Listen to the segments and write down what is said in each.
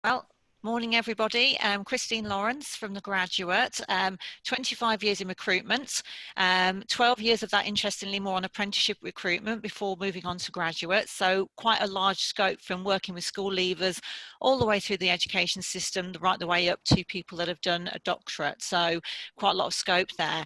Well, morning everybody. Christine Lawrence from The Graduate. 25 years in recruitment, 12 years of that interestingly more on apprenticeship recruitment before moving on to graduate. So quite a large scope from working with school leavers all the way through the education system, right the way up to people that have done a doctorate. So quite a lot of scope there.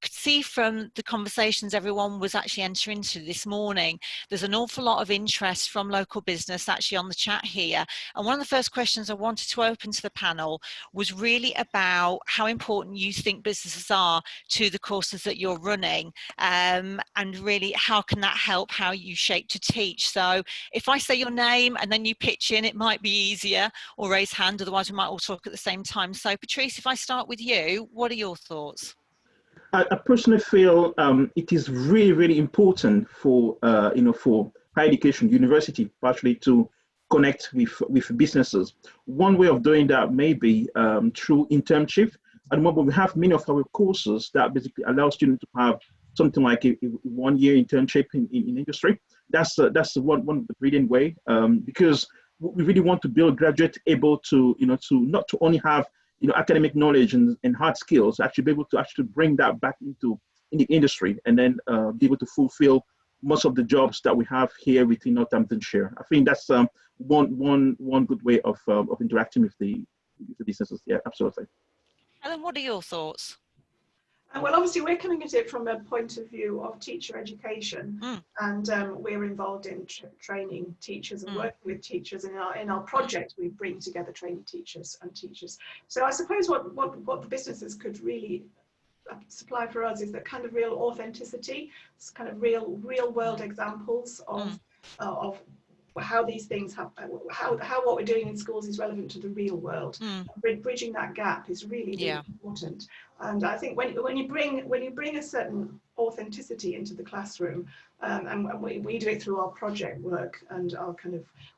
Could see from the conversations everyone was actually entering into this morning, there's an awful lot of interest from local business actually on the chat here. And one of the first questions I wanted to open to the panel was really about how important you think businesses are to the courses that you're running, and really how can that help how you shape to teach. So if I say your name and then you pitch in, it might be easier, or raise hand, otherwise we might all talk at the same time. So Patrice, if I start with you, what are your thoughts? I personally feel it is really, really important for for higher education, university, partially to connect with businesses. One way of doing that may be through internship. At the moment, we have many of our courses that basically allow students to have something like a 1 year internship in industry. That's one of the brilliant way, because we really want to build graduates able to to not to only have academic knowledge and hard skills, actually be able to actually bring that back in the industry, and then be able to fulfill most of the jobs that we have here within Northamptonshire. I think that's one good way of interacting with the businesses. Yeah, absolutely. Helen, what are your thoughts? Well, obviously we're coming at it from a point of view of teacher education, and we're involved in training teachers and working with teachers. In our project, we bring together training teachers and teachers. So I suppose what the businesses could really supply for us is that kind of real authenticity, kind of real world examples of how these things happen, how what we're doing in schools is relevant to the real world. Bridging that gap is really important. And I think when you bring a certain authenticity into the classroom, and we do it through our project work and our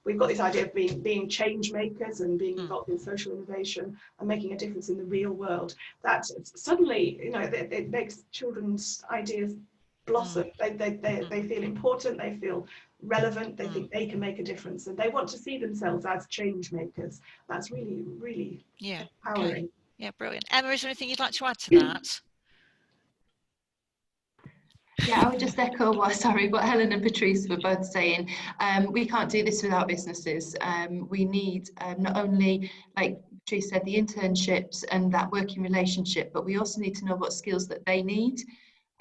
we've got this idea of being change makers and being involved in social innovation and making a difference in the real world, that suddenly it makes children's ideas blossom. They feel important, they feel relevant, they think they can make a difference, and they want to see themselves as change makers. That's really, really empowering. Okay. Yeah, brilliant. Emma, is there anything you'd like to add to that? Yeah, I would just echo what Helen and Patrice were both saying. We can't do this without businesses. We need not only, like Patrice said, the internships and that working relationship, but we also need to know what skills that they need.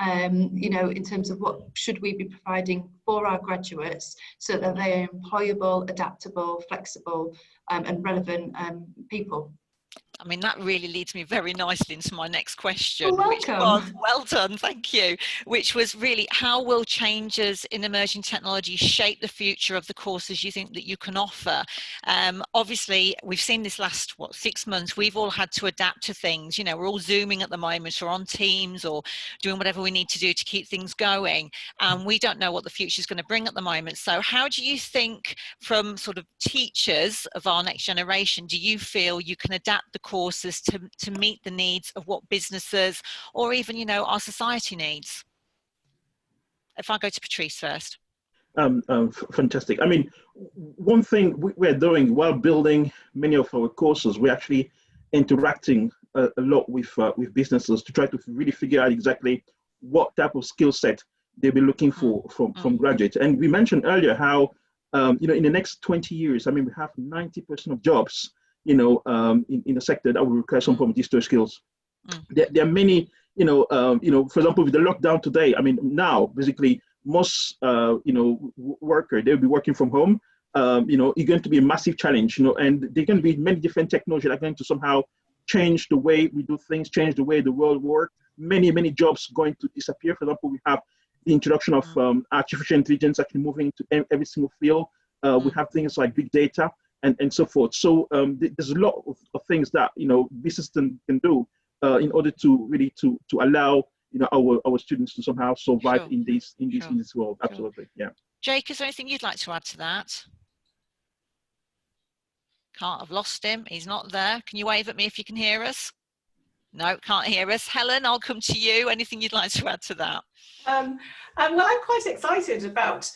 In terms of what should we be providing for our graduates so that they are employable, adaptable, flexible, and relevant people. I mean, that really leads me very nicely into my next question, which was, well done, thank you, which was really, how will changes in emerging technology shape the future of the courses you think that you can offer? Obviously, we've seen this last, 6 months, we've all had to adapt to things. We're all Zooming at the moment, or on Teams, or doing whatever we need to do to keep things going. And we don't know what the future is going to bring at the moment. So how do you think, from sort of teachers of our next generation, do you feel you can adapt the courses to meet the needs of what businesses or even our society needs? If I go to Patrice first. Fantastic. I mean, one thing we're doing while building many of our courses, we're actually interacting a lot with businesses to try to really figure out exactly what type of skill set they'll be looking for from graduates. And we mentioned earlier how in the next 20 years, I mean, we have 90% of jobs in the sector that will require some form of digital skills. There are many, for example, with the lockdown today, I mean, now basically most, worker, they'll be working from home. It's going to be a massive challenge, and there are going to be many different technologies that are going to somehow change the way we do things, change the way the world works. Many jobs going to disappear. For example, we have the introduction of artificial intelligence actually moving to every single field. We have things like big data and so forth. So there's a lot of things that business can do in order to really to allow our students to somehow survive in this world. Absolutely, yeah. Jake, is there anything you'd like to add to that? I've lost him. He's not there. Can you wave at me if you can hear us? No, can't hear us. Helen, I'll come to you. Anything you'd like to add to that? Well, I'm quite excited about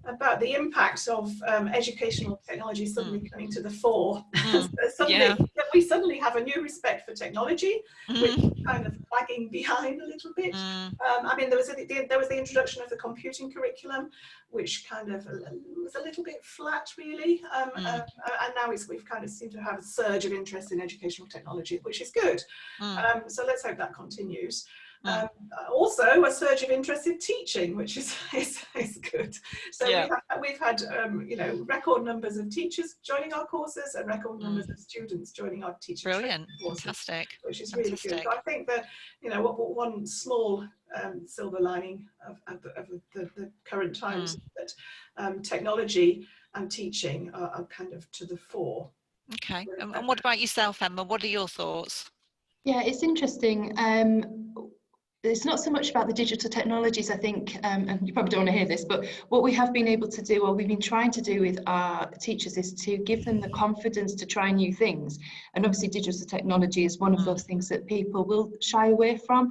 about the impacts of educational technology suddenly coming to the fore. We suddenly have a new respect for technology, which is kind of lagging behind a little bit. I mean, there was the introduction of the computing curriculum, which kind of was a little bit flat, really. And now we've kind of seemed to have a surge of interest in educational technology, which is good. So let's hope that continues. Also a surge of interest in teaching, which is good. So we've had you know, record numbers of teachers joining our courses and record numbers of students joining our teaching training courses, fantastic, which is really good. So I think that, you know, one small silver lining of the current times is that technology and teaching are kind of to the fore. Okay, and what about yourself, Emma? What are your thoughts? Yeah, it's interesting. It's not so much about the digital technologies, I think, and you probably don't want to hear this, but what we have been able to do, or we've been trying to do with our teachers, is to give them the confidence to try new things. And obviously digital technology is one of those things that people will shy away from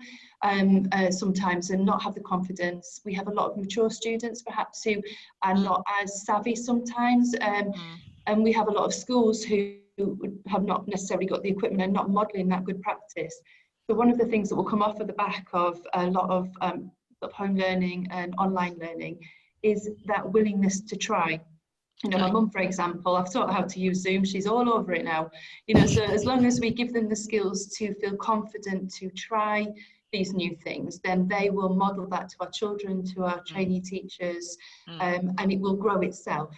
sometimes and not have the confidence. We have a lot of mature students perhaps who are not as savvy sometimes, and we have a lot of schools who have not necessarily got the equipment and not modelling that good practice. So one of the things that will come off of the back of a lot of home learning and online learning is that willingness to try. You know, my mum, for example, I've taught her how to use Zoom. She's all over it now. You know, so as long as we give them the skills to feel confident to try these new things, then they will model that to our children, to our trainee teachers, and it will grow itself.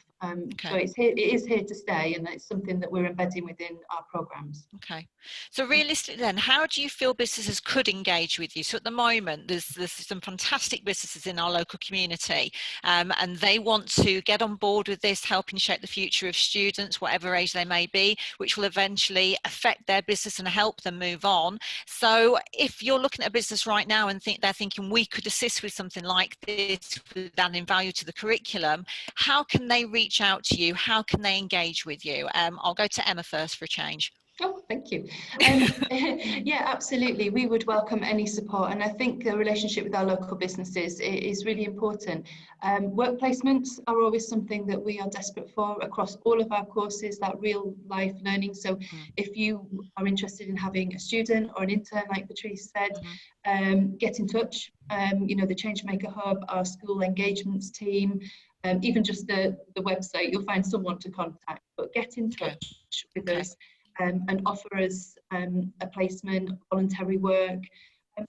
So it is here to stay, and it's something that we're embedding within our programs. Okay, so realistically then, how do you feel businesses could engage with you? So at the moment there's some fantastic businesses in our local community, and they want to get on board with this, helping shape the future of students, whatever age they may be, which will eventually affect their business and help them move on. So if you're looking at a business right now and they're thinking we could assist with something like this, with adding value to the curriculum, how can they reach out to you? How can they engage with you? I'll go to Emma first for a change. Oh, thank you. Yeah, absolutely. We would welcome any support, and I think the relationship with our local businesses is really important. Work placements are always something that we are desperate for across all of our courses, that real life learning. So if you are interested in having a student or an intern, like Patrice said, get in touch. You know, the Changemaker Hub, our school engagements team, even just the website, you'll find someone to contact, but get in touch with us. And offer us a placement, voluntary work.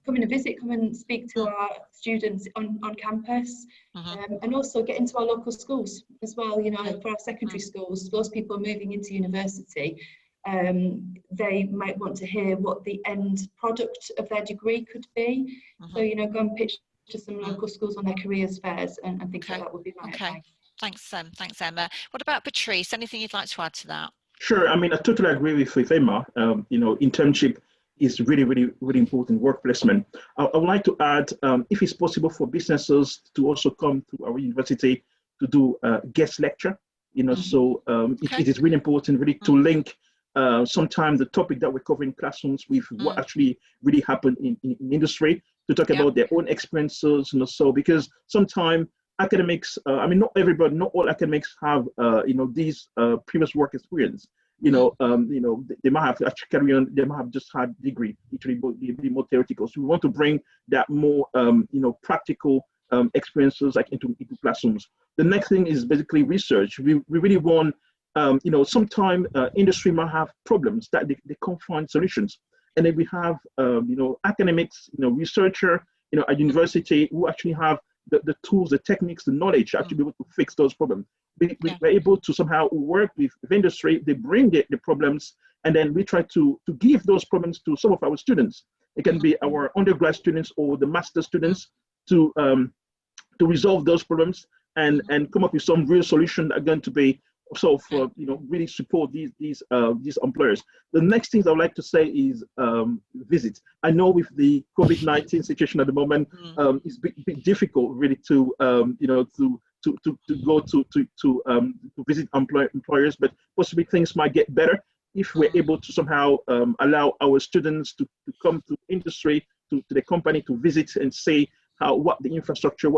Come and visit, come and speak to our students on campus, and also get into our local schools as well. You know, for our secondary schools, those people moving into university, they might want to hear what the end product of their degree could be. So, you know, go and pitch to some local schools on their careers fairs and things like that would be my advice. Thanks, Emma. What about Patrice? Anything you'd like to add to that? Sure. I mean, I totally agree with Emma. You know, internship is really, really, really important, work placement. I would like to add, if it's possible for businesses to also come to our university to do a guest lecture, you know, so it is really important really to link sometimes the topic that we're covering in classrooms with what actually really happened in industry, to talk about their own experiences, you know, so because sometimes academics, I mean, not all academics have, you know, these previous work experience. You know, they might have actually carry on. They might have just had degree, literally be more theoretical. So we want to bring that more, you know, practical experiences like into classrooms. The next thing is basically research. We really want, you know, sometimes industry might have problems that they can't find solutions, and then we have, you know, academics, you know, researcher, you know, at university who actually have the tools, the techniques, the knowledge to actually be able to fix those problems. We're able to somehow work with industry. They bring the problems, and then we try to give those problems to some of our students. It can be our undergrad students or the master students to resolve those problems and come up with some real solution that are going to be so for you know, really support these employers. The next thing I would like to say is visit. I know with the COVID-19 situation at the moment, it's a bit difficult really to you know, to go to visit employers, but possibly things might get better if we're able to somehow allow our students to come to industry, to the company, to visit and see what infrastructure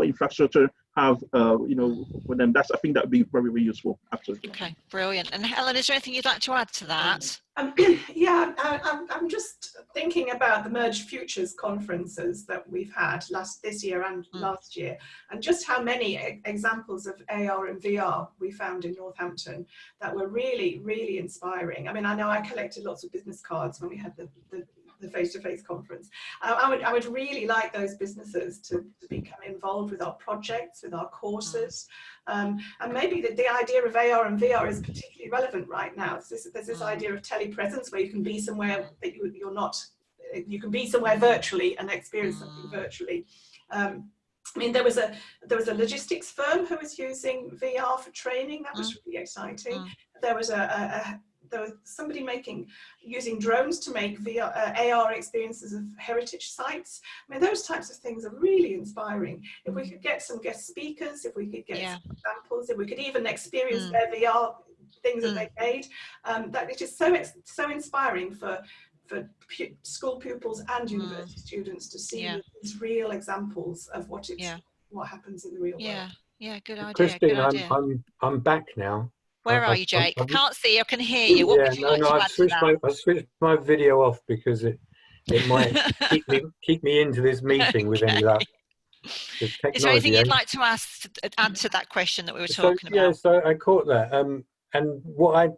have, for them. I think that would be very, very useful. Absolutely. Okay, brilliant. And Helen, is there anything you'd like to add to that? Yeah, I'm just thinking about the Merged Futures conferences that we've had this year and last year, and just how many examples of AR and VR we found in Northampton that were really, really inspiring. I mean, I know I collected lots of business cards when we had the face-to-face conference. I would really like those businesses to become involved with our projects, with our courses, and maybe the idea of AR and VR is particularly relevant right now. There's this idea of telepresence where you can be somewhere that you're not. You can be somewhere virtually and experience something virtually. I mean, there was a logistics firm who was using VR for training. That was really exciting. There was there was somebody using drones to make AR experiences of heritage sites. I mean, those types of things are really inspiring. If we could get some guest speakers, if we could get some examples, if we could even experience their VR things that they made, that it is so inspiring for school pupils and university students to see these real examples of what happens in the real world. Yeah, good idea. Christine, good idea. I'm back now. Where are you, Jake? I can't see you, I can hear you. What would you like to add to that? I switched my video off because it might keep me into this meeting with any luck. Is there anything you'd like to add to that question that we were talking about? Yeah, so I caught that. And what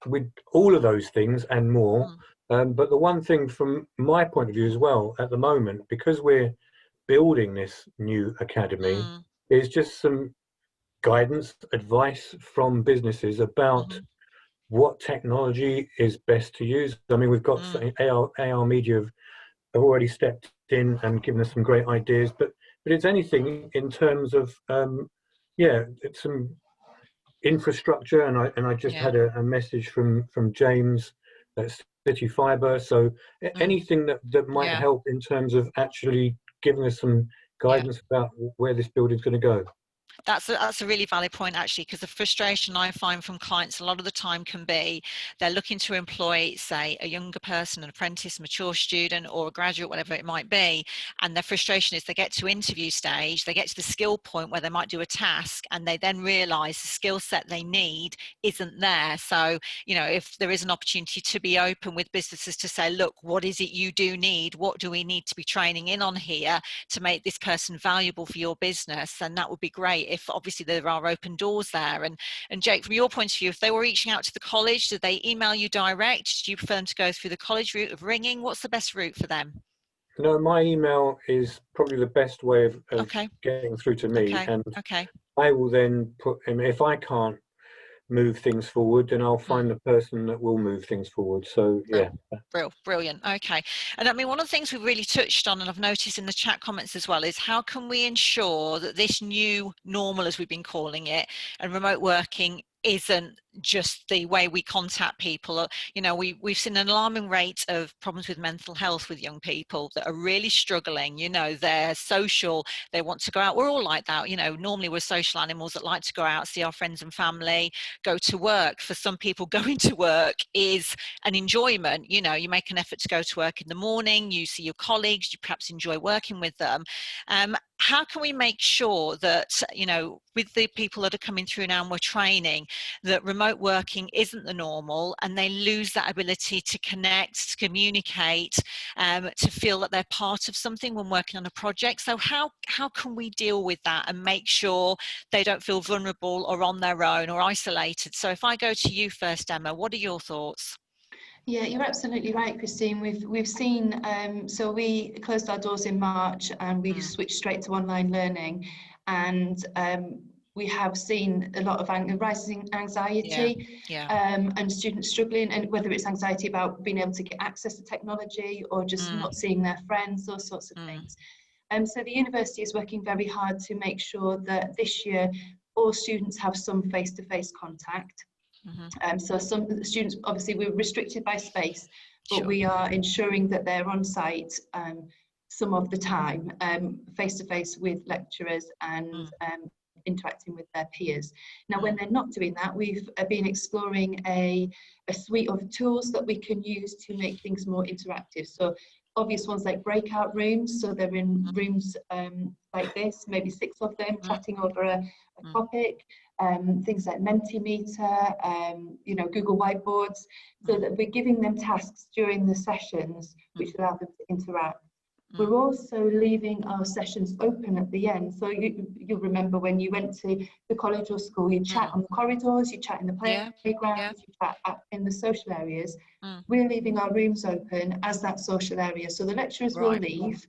with all of those things and more, but the one thing from my point of view as well at the moment, because we're building this new academy, is just some guidance, advice from businesses about what technology is best to use. I mean, we've got AR Media have already stepped in and given us some great ideas, but it's anything in terms of it's some infrastructure, and I just had a message from James at City Fibre. So anything that might help in terms of actually giving us some guidance about where this building's going to go. That's a really valid point, actually, because the frustration I find from clients a lot of the time can be they're looking to employ, say, a younger person, an apprentice, mature student, or a graduate, whatever it might be, and their frustration is they get to interview stage, they get to the skill point where they might do a task, and they then realise the skill set they need isn't there. So, if there is an opportunity to be open with businesses to say, look, what is it you do need? What do we need to be training in on here to make this person valuable for your business? Then that would be great. If obviously there are open doors there. And Jake, from your point of view, if they were reaching out to the college, did they email you direct? Do you prefer them to go through the college route of ringing? What's the best route for them? No, my email is probably the best way of getting through to me. And I will then put in, if I can't move things forward, then I'll find the person that will move things forward. So brilliant. Okay. And I mean, one of the things we've really touched on, and I've noticed in the chat comments as well, is how can we ensure that this new normal, as we've been calling it, and remote working isn't just the way we contact people. We've seen an alarming rate of problems with mental health with young people that are really struggling. They're social, they want to go out. We're all like that. Normally we're social animals that like to go out, see our friends and family, go to work. For some people, going to work is an enjoyment. You make an effort to go to work in the morning, you see your colleagues, you perhaps enjoy working with them. How can we make sure that, with the people that are coming through now and we're training, that remote working isn't the normal and they lose that ability to connect, to communicate, to feel that they're part of something when working on a project? So how can we deal with that and make sure they don't feel vulnerable or on their own or isolated? So if I go to you first, Emma, what are your thoughts? Yeah, you're absolutely right, Christine. We've seen, so we closed our doors in March and we switched straight to online learning, and we have seen a lot of rising anxiety and students struggling, and whether it's anxiety about being able to get access to technology or just not seeing their friends, those sorts of things. So the university is working very hard to make sure that this year all students have some face-to-face contact. So some students, obviously we're restricted by space, but we are ensuring that they're on site some of the time, face-to-face with lecturers and interacting with their peers. Now, when they're not doing that, we've been exploring a suite of tools that we can use to make things more interactive. So obvious ones like breakout rooms. So they're in rooms like this, maybe 6 of them, chatting over a topic. Things like Mentimeter, you know, Google Whiteboards, so that we're giving them tasks during the sessions which allow them to interact. We're also leaving our sessions open at the end. So you'll remember when you went to the college or school, you chat on the corridors, you chat in the playgrounds, you chat in the social areas. We're leaving our rooms open as that social area. So the lecturers will leave.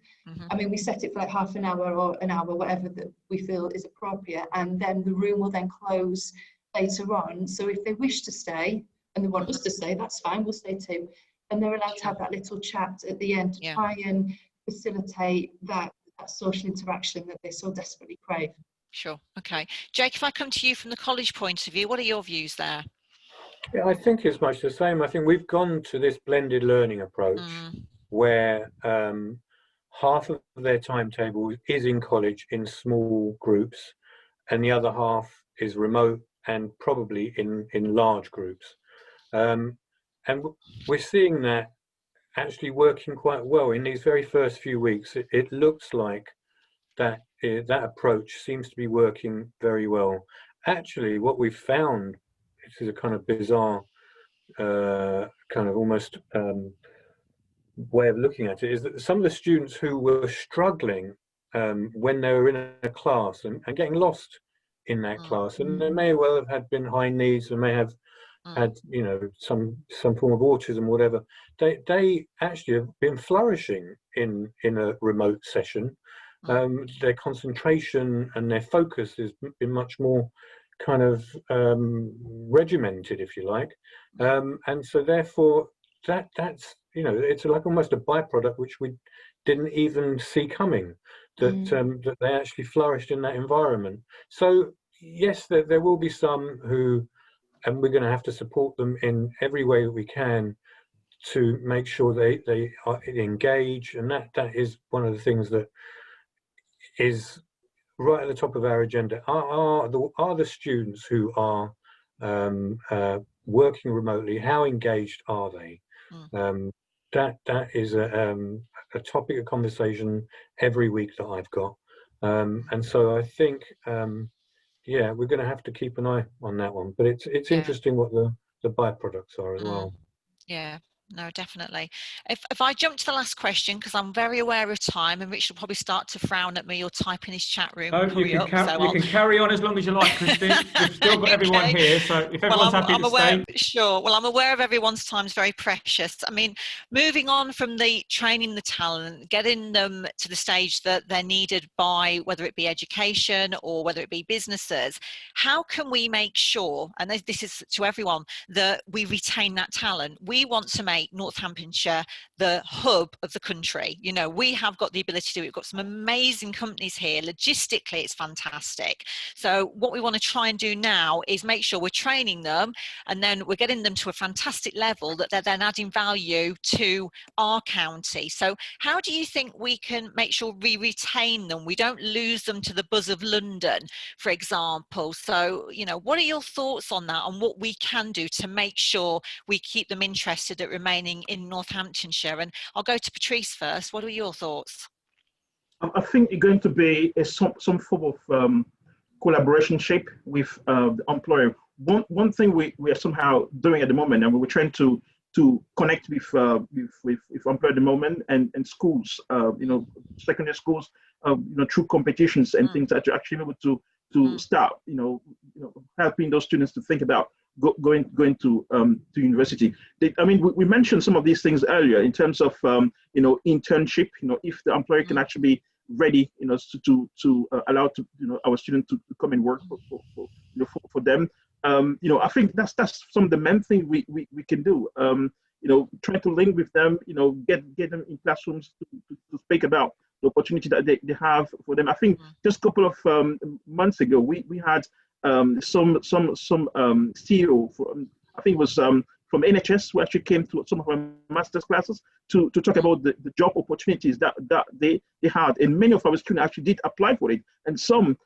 I mean, we set it for like half an hour or an hour, whatever that we feel is appropriate. And then the room will then close later on. So if they wish to stay and they want us to stay, that's fine, we'll stay too. And they're allowed to have that little chat at the end to try and facilitate that social interaction that they so desperately crave. Sure. Okay. Jake, if I come to you from the college point of view, what are your views there? Yeah, I think it's much the same. I think we've gone to this blended learning approach where half of their timetable is in college in small groups and the other half is remote and probably in large groups. And we're seeing that actually working quite well in these very first few weeks. It looks like that approach seems to be working very well. Actually, what we've found, this is a kind of bizarre, kind of almost way of looking at it, is that some of the students who were struggling when they were in a class and getting lost in that class, and they may well have been high needs and may have had, you know, some form of autism or whatever, they actually have been flourishing in a remote session. Their concentration and their focus has been much more kind of regimented, if you like, and so therefore that's, you know, it's like almost a byproduct which we didn't even see coming, that that they actually flourished in that environment. So yes, there will be some who, and we're going to have to support them in every way that we can to make sure they engage, and that is one of the things that is right at the top of our agenda. Are the students who are working remotely, how engaged are they? That is a topic of conversation every week that I've got, and so I think yeah, we're going to have to keep an eye on that one. But it's interesting what the byproducts are as well. Yeah. No, definitely. If I jump to the last question, because I'm very aware of time, and Rich will probably start to frown at me or type in his chat room. Oh, you can carry on as long as you like, Christine. We've still got everyone here, so if everyone's happy to stay. Sure. Well, I'm aware of everyone's time is very precious. I mean, moving on from the training the talent, getting them to the stage that they're needed by, whether it be education or whether it be businesses, how can we make sure, and this is to everyone, that we retain that talent? We want to make Northamptonshire the hub of the country. You know, we have got the ability to do it. We've got some amazing companies here. Logistically, it's fantastic. So what we want to try and do now is make sure we're training them, and then we're getting them to a fantastic level that they're then adding value to our county. So how do you think we can make sure we retain them? We don't lose them to the buzz of London, for example. So, you know, what are your thoughts on that, and what we can do to make sure we keep them interested at remaining in Northamptonshire? And I'll go to Patrice first. What are your thoughts? I think it's going to be some form of collaboration shape with the employer. One thing we are somehow doing at the moment, and we're trying to connect with employer at the moment and schools, you know, secondary schools, you know, through competitions and things that you're actually able to start, you know, helping those students to think about going to university. I mean, we mentioned some of these things earlier in terms of you know, internship. You know, if the employer can actually be ready, you know, to allow our students to come and work for them. You know, I think that's some of the main things we can do. You know, try to link with them. You know, get them in classrooms to speak about the opportunity that they have for them. I think just a couple of months ago, we had some CEO from, I think it was from NHS, who actually came to some of our master's classes to talk about the job opportunities that they had, and many of our students actually did apply for it, and some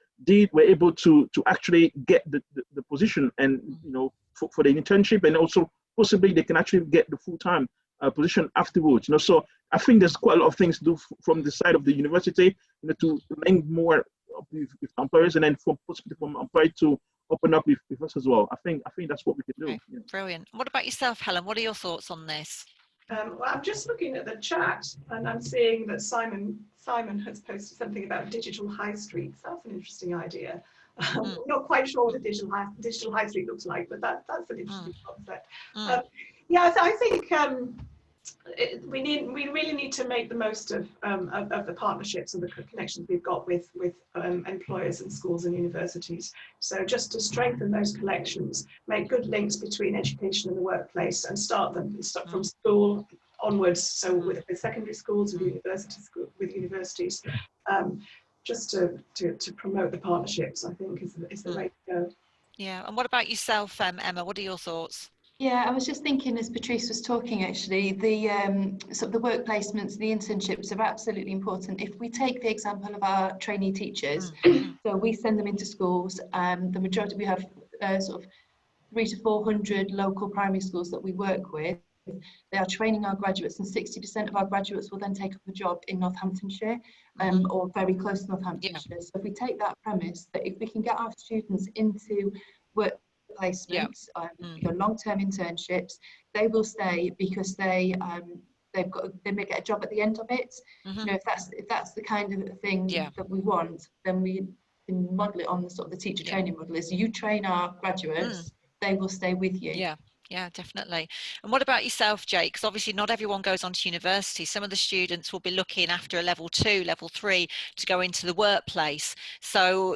were able to actually get the position, and you know, for the internship, and also possibly they can actually get the full-time position afterwards. So I think there's quite a lot of things to do from the side of the university, to link more with employers, and then from employers to open up with us as well. I think that's what we can do. Okay. Yeah. Brilliant. What about yourself, Helen? What are your thoughts on this? Well, I'm just looking at the chat, and I'm seeing that Simon has posted something about digital high streets. That's an interesting idea. I'm not quite sure what a digital high street looks like, but that's an interesting concept. Yeah, so I think we really need to make the most of the partnerships and the connections we've got with employers and schools and universities. So just to strengthen those connections, make good links between education and the workplace, and start from school onwards. So with secondary schools, with universities, just to promote the partnerships, I think is the way to go. Yeah, and what about yourself, Emma? What are your thoughts? Yeah, I was just thinking as Patrice was talking, actually, the sort of the work placements, the internships are absolutely important. If we take the example of our trainee teachers, so we send them into schools, the majority, we have sort of 300 to 400 local primary schools that we work with. They are training our graduates, and 60% of our graduates will then take up a job in Northamptonshire or very close to Northamptonshire. Yeah. So if we take that premise, that if we can get our students into work placements, long-term internships, they will stay because they may get a job at the end of it. If that's the kind of thing that we want, then we can model it on the sort of the teacher training model. Is you train our graduates, they will stay with you. Yeah, definitely. And what about yourself, Jake? Because obviously not everyone goes on to university. Some of the students will be looking after a level 2, level 3 to go into the workplace. So,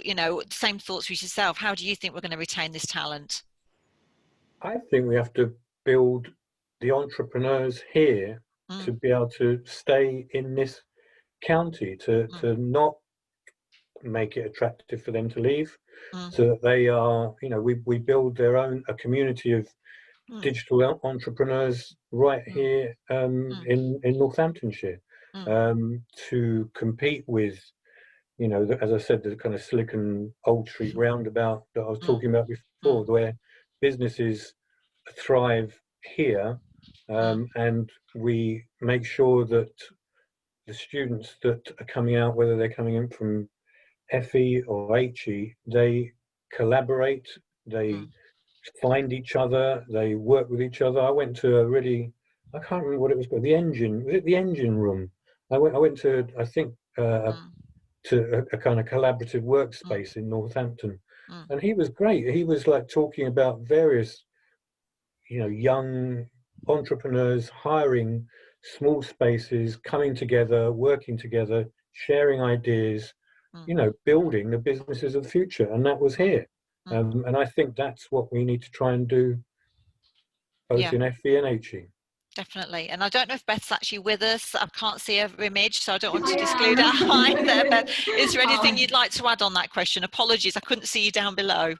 same thoughts with yourself. How do you think we're going to retain this talent? I think we have to build the entrepreneurs here to be able to stay in this county, to not make it attractive for them to leave, so that they are, we build a community of digital entrepreneurs right here in Northamptonshire, to compete with, as I said, the kind of Silicon Old Street roundabout that I was talking about before, where businesses thrive here, and we make sure that the students that are coming out, whether they're coming in from FE or HE, they collaborate, they find each other, they work with each other. I went to I can't remember what it was called, the engine room. I went to, I think, to a kind of collaborative workspace in Northampton, and he was great. He was like talking about various, young entrepreneurs hiring small spaces, coming together, working together, sharing ideas, building the businesses of the future, and that was here. And I think that's what we need to try and do, both in FE and HE. Definitely. And I don't know if Beth's actually with us. I can't see her image, so I don't want to exclude her either. But is there anything you'd like to add on that question? Apologies, I couldn't see you down below.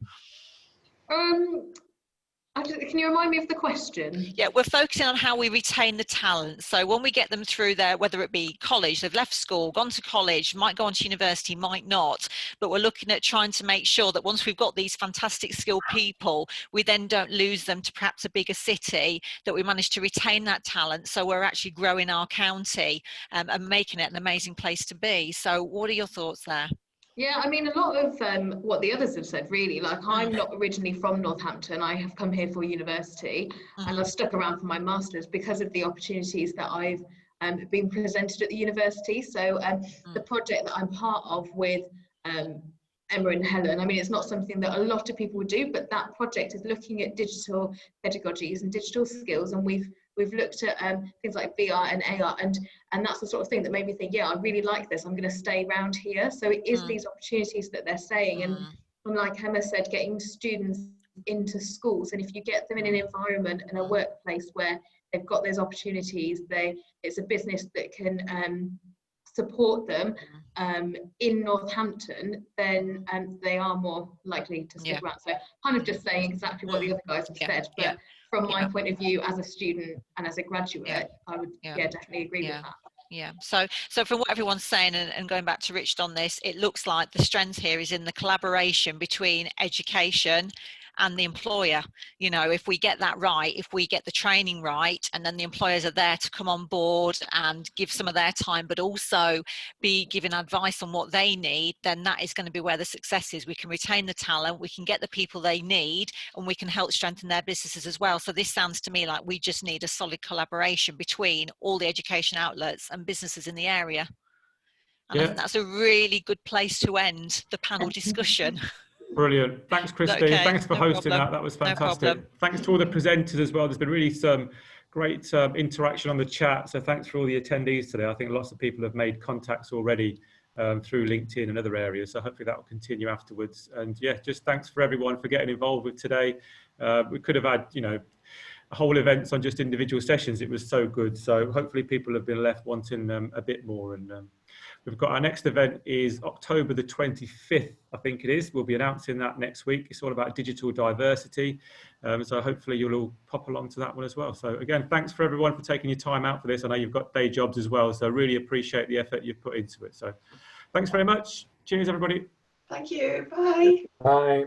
Can you remind me of the question? Yeah, we're focusing on how we retain the talent. So when we get them through there, whether it be college, they've left school, gone to college, might go on to university, might not, but we're looking at trying to make sure that once we've got these fantastic skilled people, we then don't lose them to perhaps a bigger city, that we manage to retain that talent. So we're actually growing our county and making it an amazing place to be. So what are your thoughts there? Yeah, I mean, a lot of what the others have said, really. Like, I'm not originally from Northampton. I have come here for university, and I've stuck around for my master's because of the opportunities that I've been presented at the university. So the project that I'm part of with Emma and Helen, I mean, it's not something that a lot of people would do, but that project is looking at digital pedagogies and digital skills, and we've looked at things like VR and AR, and that's the sort of thing that made me think, yeah, I really like this, I'm going to stay around here. So it is these opportunities that they're saying, and like Emma said, getting students into schools, and if you get them in an environment and a workplace where they've got those opportunities, it's a business that can support them in Northampton, then they are more likely to stick around. So kind of just saying exactly what the other guys have said, but from my point of view as a student and as a graduate, I would definitely agree with that. Yeah, so from what everyone's saying, and going back to Richard on this, it looks like the strength here is in the collaboration between education and the employer. You know, if we get that right, if we get the training right, and then the employers are there to come on board and give some of their time, but also be giving advice on what they need, then that is going to be where the success is. We can retain the talent, we can get the people they need, and we can help strengthen their businesses as well. So this sounds to me like we just need a solid collaboration between all the education outlets and businesses in the area. And I think that's a really good place to end the panel discussion. Brilliant. Thanks, Christine. Okay, thanks for no hosting problem. that. That was fantastic. No problem. Thanks to all the presenters as well. There's been really some great interaction on the chat. So thanks for all the attendees today. I think lots of people have made contacts already through LinkedIn and other areas. So hopefully that will continue afterwards. And yeah, just thanks for everyone for getting involved with today. We could have had, you know, whole events on just individual sessions. It was so good. So hopefully people have been left wanting a bit more. And we've got our next event is October the 25th, I think it is. We'll be announcing that next week. It's all about digital diversity. So hopefully you'll all pop along to that one as well. So again, thanks for everyone for taking your time out for this. I know you've got day jobs as well, so really appreciate the effort you've put into it. So thanks very much. Cheers, everybody. Thank you. Bye. Bye.